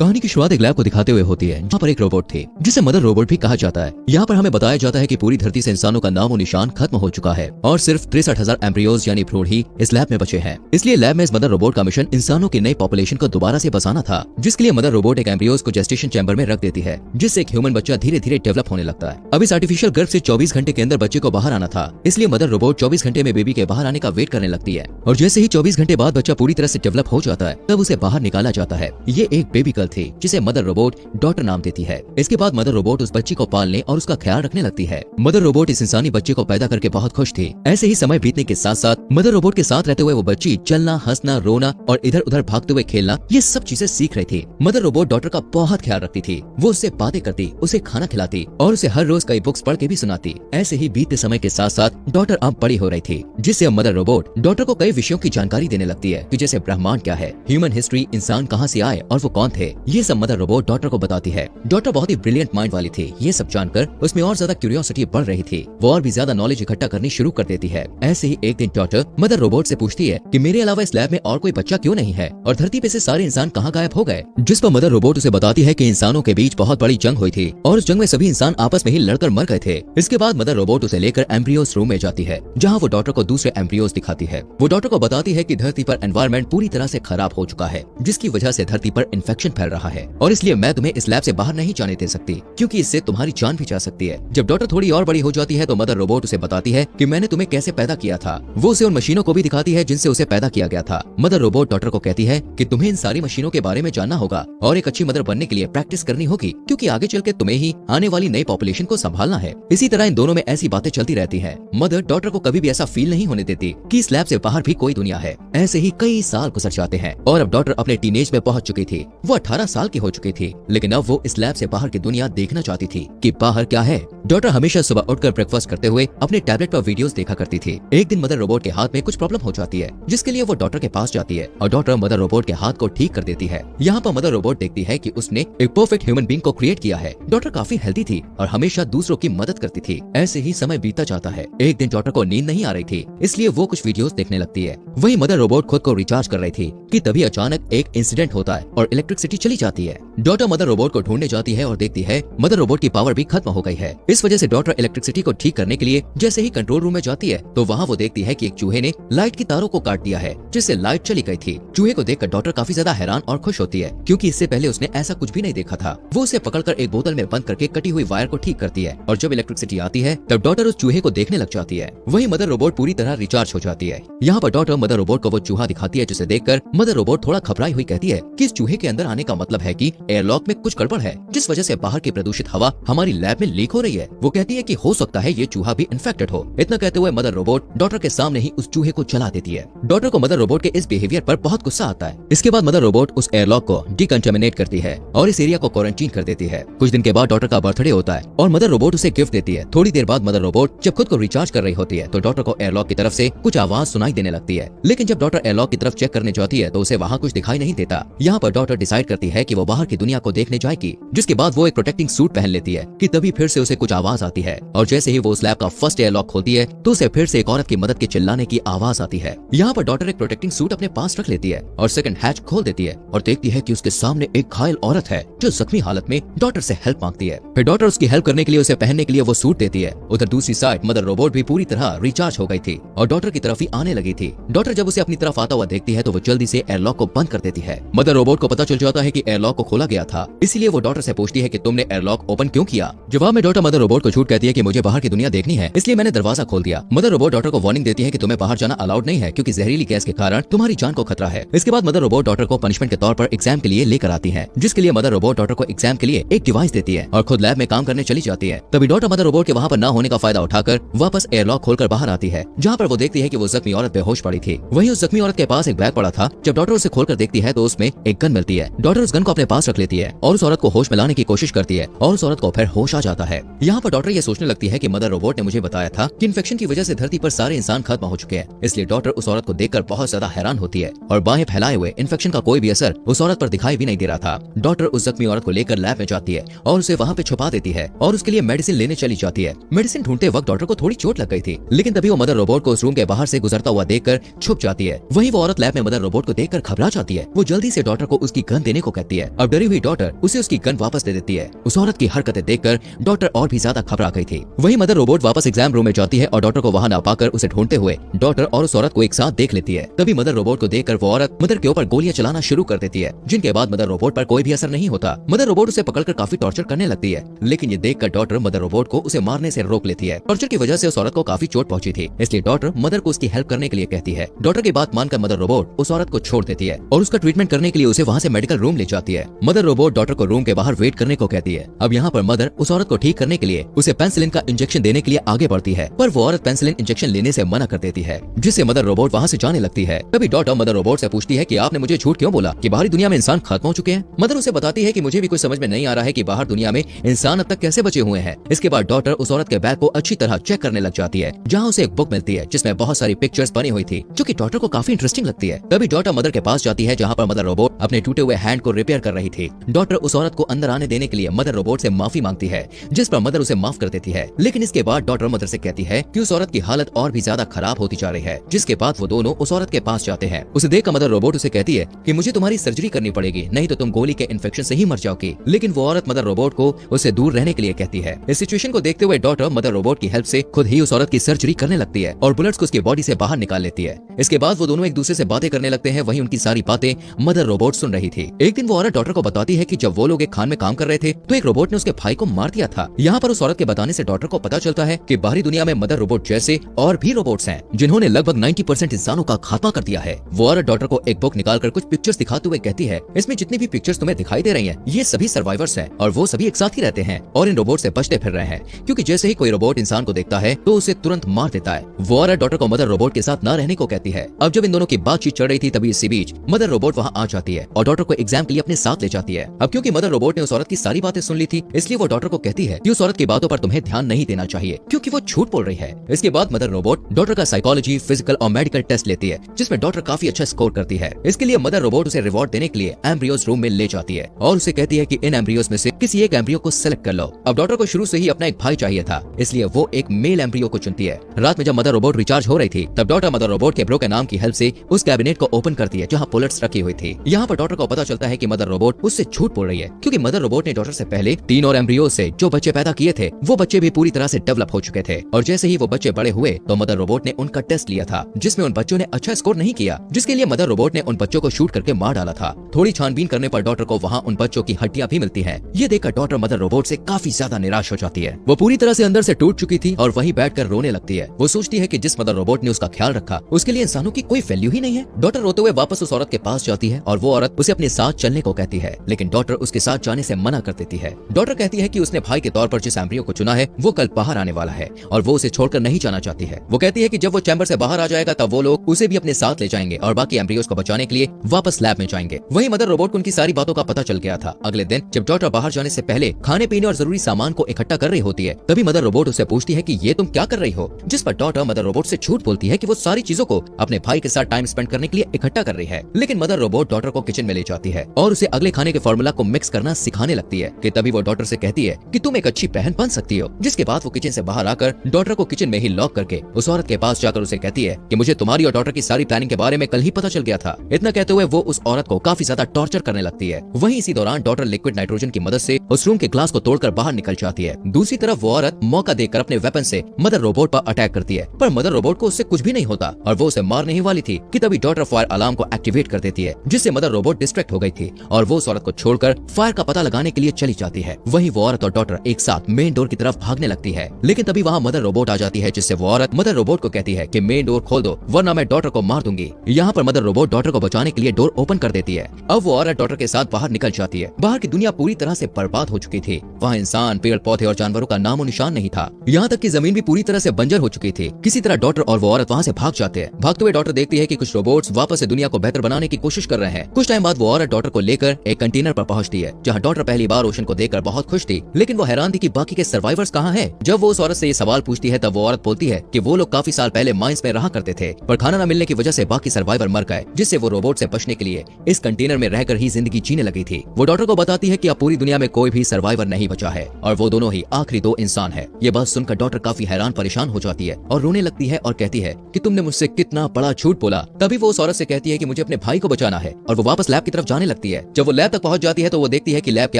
कहानी की शुरुआत एक लैब को दिखाते हुए होती है, जहाँ पर एक रोबोट थी जिसे मदर रोबोट भी कहा जाता है। यहाँ पर हमें बताया जाता है कि पूरी धरती से इंसानों का नामो निशान खत्म हो चुका है और सिर्फ 63,000 एम्ब्रियोज यानी भ्रूण ही इस लैब में बचे हैं। इसलिए लैब में इस मदर रोबोट का मिशन इंसानों की नई पॉपुलेशन को दोबारा से बसाना था, जिसके लिए मदर रोबोट एक एम्ब्रियोज को जेस्टेशन चैम्बर में रख देती है, जिससे एक ह्यूमन बच्चा धीरे धीरे डेवलप होने लगता है। अब इस आर्टिफिशियल गर्भ से 24 घंटे के अंदर बच्चे को बाहर आना था, इसलिए मदर रोबोट 24 घंटे में बेबी के बाहर आने का वेट करने लगती है और जैसे ही 24 घंटे बाद बच्चा पूरी तरह से डेवलप हो जाता है, तब उसे बाहर निकाला जाता है। ये एक बेबी गर्ल थी जिसे मदर रोबोट डॉटर नाम देती है। इसके बाद मदर रोबोट उस बच्ची को पालने और उसका ख्याल रखने लगती है। मदर रोबोट इस इंसानी बच्चे को पैदा करके बहुत खुश थी। ऐसे ही समय बीतने के साथ साथ मदर रोबोट के साथ रहते हुए वो बच्ची चलना, हंसना, रोना और इधर उधर भागते हुए खेलना, ये सब चीजें सीख रही थी। मदर रोबोट डॉटर का बहुत ख्याल रखती थी। वो उससे बातें करती, उसे खाना खिलाती और उसे हर रोज कई बुक्स पढ़ के भी सुनाती। ऐसे ही बीतते समय के साथ साथ डॉटर अब बड़ी हो रही थी, जिससे अब मदर रोबोट डॉटर को कई विषयों की जानकारी देने लगती है कि जैसे ब्रह्मांड क्या है, ह्यूमन हिस्ट्री, इंसान कहाँ से आए और वो कौन थे, ये सब मदर रोबोट डॉटर को बताती है। डॉटर बहुत ही ब्रिलियंट माइंड वाली थी। ये सब जानकर उसमें और ज्यादा क्यूरियोसिटी बढ़ रही थी। वो और भी ज्यादा नॉलेज इकट्ठा करनी शुरू कर देती है। ऐसे ही एक दिन डॉटर मदर रोबोट से पूछती है कि मेरे अलावा इस लैब में और कोई बच्चा क्यों नहीं है और धरती पे से सारे इंसान कहाँ गायब हो गए। जिस पर मदर रोबोट उसे बताती है कि इंसानों के बीच बहुत बड़ी जंग हुई थी और उस जंग में सभी इंसान आपस में ही लड़कर मर गए थे। इसके बाद मदर रोबोट उसे लेकर एम्ब्रियोज रूम में जाती है, जहाँ वो डॉटर को दूसरे एम्ब्रियोज दिखाती है। वो डॉटर को बताती है कि धरती पर एनवायरनमेंट पूरी तरह से खराब हो चुका है, जिसकी वजह से धरती पर इन्फेक्शन फैल रहा है और इसलिए मैं तुम्हें इस लैब से बाहर नहीं जाने दे सकती, क्योंकि इससे तुम्हारी जान भी जा सकती है। जब डॉटर थोड़ी और बड़ी हो जाती है तो मदर रोबोट उसे बताती है कि मैंने तुम्हें कैसे पैदा किया था। वो उसे उन मशीनों को भी दिखाती है जिनसे उसे पैदा किया गया था। मदर रोबोट डॉटर को कहती है कि तुम्हें इन सारी मशीनों के बारे में जानना होगा और एक अच्छी मदर बनने के लिए प्रैक्टिस करनी होगी, क्योंकि आगे चल के तुम्हें ही आने वाली नई पॉपुलेशन को संभालना है। इसी तरह इन दोनों में ऐसी बातें चलती रहती है। मदर डॉटर को कभी भी ऐसा फील नहीं होने देती कि इस लैब से बाहर भी कोई दुनिया है। ऐसे ही कई साल गुजर जाते हैं और अब डॉटर अपने टीनेज में पहुंच चुकी थी। वो 18 साल की हो चुकी थी, लेकिन अब वो इस लैब से बाहर की दुनिया देखना चाहती थी कि बाहर क्या है। डॉटर हमेशा सुबह उठकर ब्रेकफास्ट करते हुए अपने टैबलेट पर वीडियोस देखा करती थी। एक दिन मदर रोबोट के हाथ में कुछ प्रॉब्लम हो जाती है, जिसके लिए वो डॉटर के पास जाती है और डॉटर मदर रोबोट के हाथ को ठीक कर देती है। यहाँ पर मदर रोबोट देखती है कि उसने एक परफेक्ट ह्यूमन बीइंग को क्रिएट किया है। डॉटर काफी हेल्दी थी और हमेशा दूसरों की मदद करती थी। ऐसे ही समय बीतता जाता है। एक दिन डॉटर को नींद नहीं आ रही थी, इसलिए वो कुछ वीडियोस देखने लगती है। वही मदर रोबोट खुद को रिचार्ज कर रही थी कि तभी अचानक एक इंसिडेंट होता है और इलेक्ट्रिसिटी चली जाती है। डॉटर मदर रोबोट को ढूंढने जाती है और देखती है मदर रोबोट की पावर भी खत्म हो गई है। इस वजह से डॉटर इलेक्ट्रिसिटी को ठीक करने के लिए जैसे ही कंट्रोल रूम में जाती है तो वहाँ वो देखती है कि एक चूहे ने लाइट की तारों को काट दिया है, जिससे लाइट चली गई थी। चूहे को देखकर डॉटर काफी ज्यादा हैरान और खुश होती है, क्योंकि इससे पहले उसने ऐसा कुछ भी नहीं देखा था। वो उसे पकड़कर एक बोतल में बंद करके कटी हुई वायर को ठीक करती है और जब इलेक्ट्रिसिटी आती है तब डॉटर उस चूहे को देखने लग जाती है। वही मदर रोबोट पूरी तरह रिचार्ज हो जाती है। यहाँ पर डॉटर मदर रोबोट को वो चूहा दिखाती है, जिसे देखकर मदर रोबोट थोड़ा घबराई हुई कहती है कि इस चूहे के अंदर आने का मतलब है कि एयरलॉक में कुछ गड़बड़ है, जिस वजह से बाहर की प्रदूषित हवा हमारी लैब में लीक हो रही है। वो कहती है कि हो सकता है ये चूहा भी इन्फेक्टेड हो। इतना कहते हुए मदर रोबोट डॉटर के सामने ही उस चूहे को जला देती है। डॉटर को मदर रोबोट के इस बिहेवियर पर बहुत गुस्सा आता है। इसके बाद मदर रोबोट उस एयरलॉक को डिकंटामिनेट करती है और इस एरिया को क्वारंटीन कर देती है। कुछ दिन के बाद डॉटर का बर्थडे होता है और मदर रोबोट उसे गिफ्ट देती है। थोड़ी देर बाद मदर रोबोट जब खुद को रिचार्ज कर रही होती है तो डॉटर को एयरलॉक की तरफ से कुछ आवाज सुनाई देने लगती है, लेकिन जब डॉटर एयरलॉक की तरफ चेक करने जाती है तो उसे वहाँ कुछ दिखाई नहीं देता। यहाँ पर डॉटर डिसाइड करती है कि वो बाहर की दुनिया को देखने जाएगी, जिसके बाद वो एक प्रोटेक्टिंग सूट पहन लेती है कि तभी फिर से उसे कुछ आवाज आती है और जैसे ही वो उस लैब का फर्स्ट एयरलॉक खोलती है तो उसे फिर से एक औरत की मदद के चिल्लाने की आवाज आती है। यहाँ पर डॉटर एक प्रोटेक्टिंग सूट अपने पास रख लेती है और सेकंड हैच खोल देती है और देखती है कि उसके सामने एक घायल औरत है जो जख्मी हालत में डॉटर से हेल्प मांगती है। फिर डॉटर उसकी हेल्प करने के लिए उसे पहनने के लिए वो सूट देती है। उधर दूसरी साइड मदर रोबोट भी पूरी तरह रिचार्ज हो गई थी और डॉटर की तरफ ही आने लगी थी। डॉटर जब उसे अपनी तरफ आता हुआ देखती है तो वो जल्दी से एयरलॉक को बंद कर देती है। मदर रोबोट को पता चल जाता है कि एयरलॉक को खोला गया था, इसलिए वो डॉटर से पूछती है कि तुमने एयरलॉक ओपन क्यों किया। जवाब में डॉटर मदर रोबोट को झूठ कहती है कि मुझे बाहर की दुनिया देखनी है, इसलिए मैंने दरवाजा खोल दिया। मदर रोबोट डॉटर को वार्निंग देती है कि तुम्हें बाहर जाना अलाउड नहीं है, क्योंकि जहरीली गैस के कारण तुम्हारी जान को खतरा है। इसके बाद मदर रोबोट डॉटर को पनिशमेंट के तौर पर एग्जाम के लिए लेकर आती है, जिसके लिए मदर रोबोट डॉटर को एग्जाम के लिए एक डिवाइस देती है और खुद लैब में काम करने चली जाती है। तभी डॉटर मदर रोबोट के वहाँ पर न होने का फायदा उठाकर वापस एयरलॉक खोलकर बाहर आती है, जहाँ पर वो देखती है कि वो जख्मी औरत बेहोश पड़ी थी। वहीं उस जख्मी औरत के पास एक बैग पड़ा था। जब डॉटर उसे खोलकर देखती है तो उसमें एक गन मिलती है। डॉटर उस गन को अपने पास रख लेती है और उस औरत को होश में लाने की कोशिश करती है और उस औरत को फिर होश आ जाता है। यहाँ पर डॉटर ये सोचने लगती है कि मदर रोबोट ने मुझे बताया था कि इन्फेक्शन की वजह से धरती पर सारे इंसान खत्म हो चुके हैं, इसलिए डॉटर उस औरत को देखकर बहुत ज्यादा हैरान होती है और बाहें फैलाए हुए इन्फेक्शन का कोई भी असर उस औरत पर दिखाई भी नहीं दे रहा था। डॉटर उस जख्मी औरत को लेकर लैब में जाती है और उसे वहाँ पे छुपा देती है और उसके लिए मेडिसिन लेने चली जाती है। मेडिसिन ढूंढते वक्त डॉटर को थोड़ी चोट लग गई थी, लेकिन तभी वो मदर रोबोट को उस रूम के बाहर से गुजरता हुआ देखकर छुप जाती है। वहीं वो औरत लैब में मदर रोबोट को देखकर घबरा जाती है। वो जल्दी से डॉटर को उसकी गन देने को कहती है। अब डरी हुई डॉटर उसे उसकी गन वापस दे देती है। उस औरत की हरकतें देखकर डॉटर और भी ज्यादा घबरा गई थी। वही मदर रोबोट वापस एग्जाम रूम में जाती है और डॉटर को वहाँ ना पाकर उसे ढूंढते हुए डॉटर और उस औरत को एक साथ देख लेती है। तभी मदर रोबोट को देखकर वो औरत मदर के ऊपर गोलियां चलाना शुरू कर देती है, जिनके बाद मदर रोबोट पर कोई भी असर नहीं होता। मदर रोबोट उसे पकड़कर काफी टॉर्चर करने लगती है, लेकिन ये देखकर डॉटर मदर रोबोट को उसे मारने से रोक लेती है। टॉर्चर की वजह से उस औरत को काफी चोट पहुंची थी, इसलिए डॉटर मदर को उसकी हेल्प करने के लिए कहती है। डॉटर की बात मानकर मदर रोबोट उस औरत को छोड़ देती है और उसका ट्रीटमेंट करने के लिए उसे वहाँ से मेडिकल रूम ले जाती है। मदर रोबोट डॉटर को रूम के बाहर वेट करने को कहती है। अब यहाँ पर मदर उस औरत को ठीक करने के लिए उसे पेनिसिलिन का इंजेक्शन देने के लिए आगे बढ़ती है, पर वो औरत पेनिसिलिन इंजेक्शन लेने से मना कर देती है, जिससे मदर रोबोट वहाँ से जाने लगती है। तभी डॉटर मदर रोबोट से पूछती है कि आपने मुझे झूठ क्यों बोला कि बाहरी दुनिया में इंसान खत्म हो चुके हैं। मदर उसे बताती है कि मुझे भी कुछ समझ में नहीं आ रहा है कि बाहर दुनिया में इंसान अब तक कैसे बचे हुए हैं। इसके बाद डॉटर उस औरत के बैग को अच्छी तरह चेक करने लग जाती है, जहाँ उसे एक बुक मिलती है जिसमें बहुत सारी पिक्चर्स बनी हुई थी, जो कि डॉटर को काफी इंटरेस्टिंग लगती है। तभी डॉटर मदर के पास जाती है, जहाँ पर मदर रोबोट अपने टूटे हुए हैंड को रिपेयर कर रही थी। डॉटर उस औरत को अंदर आने देने के लिए मदर रोबोट से माफी मांगती है, जिस पर मदर उसे माफ कर देती है। लेकिन इसके बाद डॉटर मदर से कहती है कि उस औरत की हालत और भी ज्यादा खराब होती जा रही है, जिसके बाद वो दोनों उस औरत के पास जाते हैं। उसे देखकर मदर रोबोट उसे कहती है कि मुझे तुम्हारी सर्जरी करनी पड़ेगी, नहीं तो तुम गोली के इन्फेक्शन से ही मर जाओगी। लेकिन वो औरत मदर रोबोट को उससे दूर रहने के लिए कहती है। इस सिचुएशन को देखते हुए डॉटर मदर रोबोट की हेल्प से खुद ही उस औरत की सर्जरी करने लगती है और बुलेट्स को उसकी बॉडी से बाहर निकाल लेती है। इसके बाद वो दोनों एक दूसरे से बातें करने लगते हैं। वहीं उनकी सारी बातें मदर रोबोट सुन रही थी। एक दिन वो औरत डॉटर को बताती है कि जब वो लोग एक खान में काम कर रहे थे तो एक रोबोट ने उसके भाई को मार दिया था। यहाँ पर उस औरत के बताने से डॉटर को पता चलता है कि बाहरी दुनिया में मदर रोबोट जैसे और भी रोबोट्स हैं, जिन्होंने लगभग 90% इंसानों का खात्मा कर दिया है। वो औरत डॉटर को एक बुक निकालकर कुछ पिक्चर्स दिखाते हुए कहती है, इसमें जितनी भी पिक्चर्स तुम्हें दिखाई दे रही हैं, ये सभी सर्वाइवर्स हैं और वो सभी एक साथ ही रहते हैं और इन रोबोट से बचते फिर रहे हैं, क्योंकि जैसे ही कोई रोबोट इंसान को देखता है तो उसे तुरंत मार देता है। वो औरत डॉटर को मदर रोबोट के साथ न रहने को कहती है। अब जब इन दोनों की बातचीत चल रही थी, तभी इसी बीच मदर रोबोट वहाँ आ जाती है और डॉटर को एग्जाम के लिए अपने साथ ले जाती है। अब क्योंकि मदर रोबोट ने उस औरत की सारी बातें सुन ली थी, इसलिए वो डॉटर को कहती है कि उस औरत की बातों पर तुम्हें ध्यान नहीं देना चाहिए, क्योंकि वो झूठ बोल रही है। इसके बाद मदर रोबोट डॉटर का साइकोलॉजी, फिजिकल और मेडिकल टेस्ट लेती है, जिसमें डॉटर काफी अच्छा स्कोर करती है। इसके लिए मदर रोबोट उसे रिवॉर्ड देने के लिए एम्ब्रियोज रूम में ले जाती है और उसे कहती है कि इन एम्ब्रियोज में से किसी एक एम्ब्रियो को सेलेक्ट कर लो। अब डॉटर को शुरू से ही अपना एक भाई चाहिए था, इसलिए वो एक मेल एम्ब्रियो को चुनती है। रात में जब मदर रोबोट रिचार्ज हो रही थी, तब डॉटर मदर रोबोट के ब्रो के नाम की हेल्प से उस कैबिनेट को ओपन करती है जहाँ बुलेट्स रखी हुई थी। यहाँ पर डॉटर को पता चलता है कि मदर रोबोट उससे झूठ बोल रही है, क्योंकि मदर रोबोट ने डॉटर से पहले 3 और एम्ब्रियो से जो बच्चे पैदा किए थे, वो बच्चे भी पूरी तरह से डेवलप हो चुके थे। और जैसे ही वो बच्चे बड़े हुए तो मदर रोबोट ने उनका टेस्ट लिया था, जिसमें उन बच्चों ने अच्छा स्कोर नहीं किया, जिसके लिए मदर रोबोट ने उन बच्चों को शूट करके मार डाला था। थोड़ी छानबीन करने पर डॉटर को वहाँ उन बच्चों की हड्डियां भी मिलती हैं। ये देखकर डॉटर मदर रोबोट से काफी ज्यादा निराश हो जाती है। वो पूरी तरह से अंदर से टूट चुकी थी और वहीं बैठकर रोने लगती है। वो सोचती है कि जिस मदर रोबोट ने उसका ख्याल रखा, उसके लिए इंसानों की कोई वैल्यू ही नहीं है। डॉटर रोते हुए वापस उस औरत के पास जाती है और वो औरत उसे अपने साथ चलने को कहती है, लेकिन डॉटर उसके साथ जाने से मना कर देती है। डॉटर कहती है कि उसने भाई के तौर पर जिस एम्ब्रियो को चुना है वो कल बाहर आने वाला है और वो उसे छोड़कर नहीं जाना चाहती है। वो कहती है कि जब वो चैम्बर से बाहर आ जाएगा तब वो लोग उसे भी अपने साथ ले जाएंगे और बाकी एम्ब्रियोज को बचाने के लिए वापस लैब में जाएंगे। वहीं मदर रोबोट को उनकी सारी बातों का पता चल गया था। अगले दिन जब डॉटर बाहर जाने से पहले खाने पीने और जरूरी सामान को इकट्ठा कर रही होती है, तभी मदर रोबोट उससे पूछती है कि ये तुम क्या कर रही हो, जिस पर डॉटर मदर रोबोट से झूठ बोलती है कि वो सारी चीजों को अपने भाई के साथ टाइम स्पेंड करने के लिए इकट्ठा कर रही है। लेकिन मदर रोबोट डॉटर को किचन में ले जाती है और उसे अगले खाने के फॉर्मूला को मिक्स करना सिखाने लगती है कि तभी वो डॉटर से कहती है कि तुम एक अच्छी बहन बन सकती हो। जिसके बाद वो किचन से बाहर आकर डॉटर को किचन में ही लॉक करके उस औरत के पास जाकर उसे कहती है कि मुझे तुम्हारी और डॉटर की सारी प्लानिंग के बारे में कल ही पता चल गया था। इतना कहते हुए वो उस औरत को काफी ज्यादा टॉर्चर करने लगती है। वहीं इसी दौरान डॉटर लिक्विड नाइट्रोजन की मदद से उस रूम के ग्लास को तोड़कर बाहर निकल जाती है। दूसरी तरफ वो औरत मौका देकर अपने वेपन से मदर रोबोट पर अटैक करती है, पर मदर रोबोट को उससे कुछ भी नहीं होता और वो उसे मारने ही वाली थी कि तभी डॉटर फायर अलार्म को एक्टिवेट कर देती है, जिससे मदर रोबोट डिस्ट्रैक्ट हो गई थी और वो उस औरत को छोड़कर फायर का पता लगाने के लिए चली जाती है। वहीं वो औरत और डॉटर एक साथ मेन डोर की तरफ भागने लगती है, लेकिन तभी वहाँ मदर रोबोट आ जाती है, जिससे वो औरत मदर रोबोट को कहती है कि मेन डोर खोल दो वरना मैं डॉटर को मार दूंगी। यहाँ पर मदर रोबोट डॉटर को बचाने के लिए डोर ओपन कर देती है। अब वो औरत डॉटर के साथ बाहर निकल जाती है। बाहर की दुनिया पूरी तरह से बर्बाद हो चुकी थी। वहाँ इंसान, पेड़ पौधे और जानवरों का नामो निशान नहीं था। यहाँ तक कि जमीन भी पूरी तरह से बंजर हो चुकी थी। किसी तरह डॉटर और वो औरत वहाँ से भाग जाते हैं। भागते हुए डॉटर देखती है कि कुछ रोबोट्स वापस से दुनिया को बेहतर बनाने की कोशिश कर रहे हैं। कुछ टाइम बाद वो औरत डॉटर को लेकर एक कंटेनर पर पहुँचती है, जहाँ डॉटर पहली बार ओशन को देखकर बहुत खुश थी, लेकिन वो हैरान थी कि बाकी के सर्वाइवर्स कहाँ हैं। जब वो उस औरत से ये सवाल पूछती है तब वो औरत बोलती है कि वो लोग काफी साल पहले माइंस में रहा करते थे, पर खाना न मिलने की वजह से बाकी सर्वाइवर मर गए, जिससे वो रोबोट से बचने के लिए इस कंटेनर में रहकर ही जिंदगी जीने लगी थी। वो डॉटर को बताती है कि अब पूरी दुनिया में कोई भी सर्वाइवर नहीं बचा है और वो दोनों ही आखिरी दो इंसान है। ये बात सुनकर डॉक्टर काफी हैरान परेशान हो जाती है और रोने लगती है और कहती है कि तुमने मुझसे कितना बड़ा झूठ बोला। तभी वो उस औरत से कहती है कि मुझे अपने भाई को बचाना है और वो वापस लैब की तरफ जाने लगती है। जब वो लैब तक पहुंच जाती है तो वो देखती है कि लैब के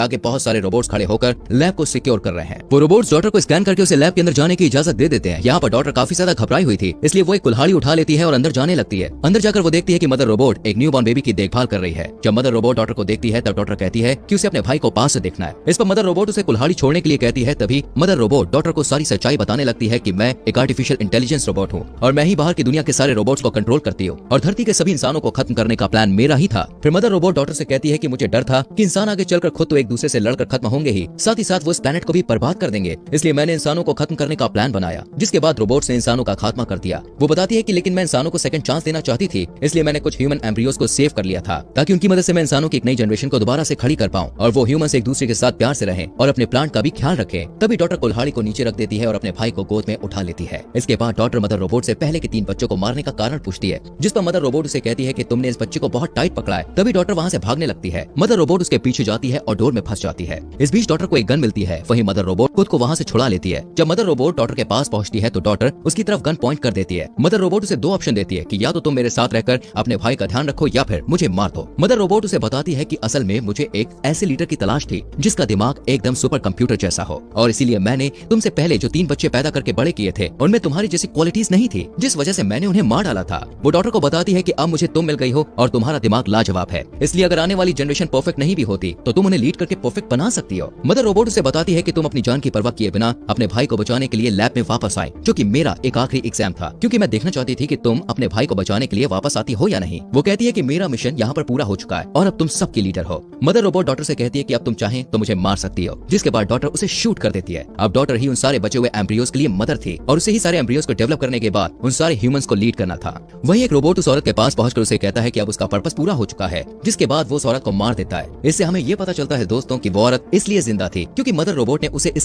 आगे बहुत सारे रोबोट्स खड़े होकर लैब को सिक्योर कर रहे हैं। वो रोबोट्स डॉक्टर को स्कैन करके उसे लैब के अंदर जाने की इजाजत दे देते हैं। यहाँ पर डॉक्टर काफी ज्यादा घबराई हुई थी, इसलिए वो एक कुल्हाड़ी उठा लेती है और अंदर जाने लगती है। अंदर जाकर वो देखती है कि मदर रोबोट एक न्यूबॉर्न बेबी की देखभाल कर रही है। जब मदर रोबोट डॉक्टर को देखती है तब डॉक्टर कहती है कि उसे अपने भाई को पास से देखना है। इस पर मदर रोबोट उसे कुल्हाड़ी छोड़ने के लिए कहती है। तभी मदर रोबोट डॉक्टर को सारी सच्चाई बताने लगती है कि मैं एक आर्टिफिशियल इंटेलिजेंस रोबोट हूँ और मैं ही बाहर की दुनिया के सारे रोबोट्स को कंट्रोल करती हूँ और धरती के सभी इंसानों को खत्म करने का प्लान मेरा ही था। फिर मदर रोबोट डॉक्टर से कहती है कि मुझे डर था कि इंसान आगे चलकर खुद तो एक दूसरे से लड़कर खत्म होंगे ही, साथ ही साथ वो इस प्लेनेट को भी बर्बाद कर देंगे, इसलिए मैंने इंसानों को खत्म करने का प्लान बनाया। जिसके बाद रोबोट ने इंसानों का खात्मा कर दिया। वो बताती है कि लेकिन मैं इंसानों को सेकंड चांस देना चाहती थी, इसलिए मैंने कुछ ह्यूमन एम्ब्रियोज को सेव कर लिया था ताकि उनकी मदद से मैं इंसानों की एक नई जनरेशन को दोबारा से खड़ी कर पाऊं और वो ह्यूमन एक दूसरे के साथ प्यार से रहें और अपने प्लांट का भी ख्याल रखें। तभी डॉक्टर कुल्हाड़ी को नीचे रख देती है और अपने भाई को गोद में उठा लेती है। इसके बाद डॉक्टर मदर रोबोट से पहले के 3 बच्चों को मारने का कारण पूछती है, जिस पर मदर रोबोट उसे कहती है कि तुमने इस बच्चे को बहुत टाइट पकड़ा है। तभी डॉक्टर वहाँ से भागने लगती है। मदर रोबोट उसके पीछे जाती है और डोर में फंस जाती है। इस बीच डॉक्टर को एक गन मिलती है। वहीं मदर रोबोट खुद को वहाँ से छुड़ा लेती है। जब मदर रोबोट डॉक्टर के पास पहुँचती है तो डॉक्टर उसकी तरफ गन पॉइंट कर देती है। मदर रोबोट उसे 2 ऑप्शन देती है कि या तो तुम मेरे साथ रहकर अपने भाई का ध्यान रखो या फिर मुझे मार दो। मदर रोबोट उसे बताती है कि असल में मुझे एक ऐसे लीडर की तलाश थी जिसका दिमाग एकदम सुपर कंप्यूटर जैसा हो और इसीलिए मैंने तुमसे पहले जो 3 बच्चे पैदा करके बड़े किए थे उनमें तुम्हारी जैसी क्वालिटीज नहीं थी, जिस वजह से मैंने उन्हें मार डाला था। वो डॉक्टर को बताती है कि अब मुझे तुम मिल गई हो और तुम्हारा दिमाग लाजवाब है, इसलिए अगर आने वाली जनरेशन परफेक्ट नहीं भी होती तो तुम उन्हें लीड करके परफेक्ट बना सकती हो। मदर रोबोट उसे बताती है कि तुम अपनी जान की परवाह किए बिना अपने भाई को बचाने के लिए लैब में वापस आए, जो कि मेरा एक आखिरी एग्जाम था, क्योंकि मैं देखना चाहती थी कि तुम अपने भाई को बचाने के लिए वापस आती हो या नहीं। वो कहती है कि मेरा मिशन यहाँ पर पूरा हो चुका है और अब तुम सबकी लीडर हो। मदर रोबोट डॉक्टर से कहती है कि अब तुम चाहें तो मुझे मार सकती हो, जिसके बाद डॉक्टर उसे शूट कर देती है। अब डॉक्टर ही उन सारे बचे हुए एम्ब्रियोज के लिए मदर थी और उसे ही सारे एम्ब्रियोज को डेवलप करने के बाद उन सारे ह्यूमंस को लीड करना था। वहीं एक रोबोट उस औरत के पास पहुंचकर उसे कहता है कि अब उसका पर्पस पूरा हो चुका है, जिसके बाद वो उस औरत को मार देता है। इससे हमें ये पता चलता है दोस्तों कि वो औरत इसलिए जिंदा थी क्योंकि मदर रोबोट ने उसे इस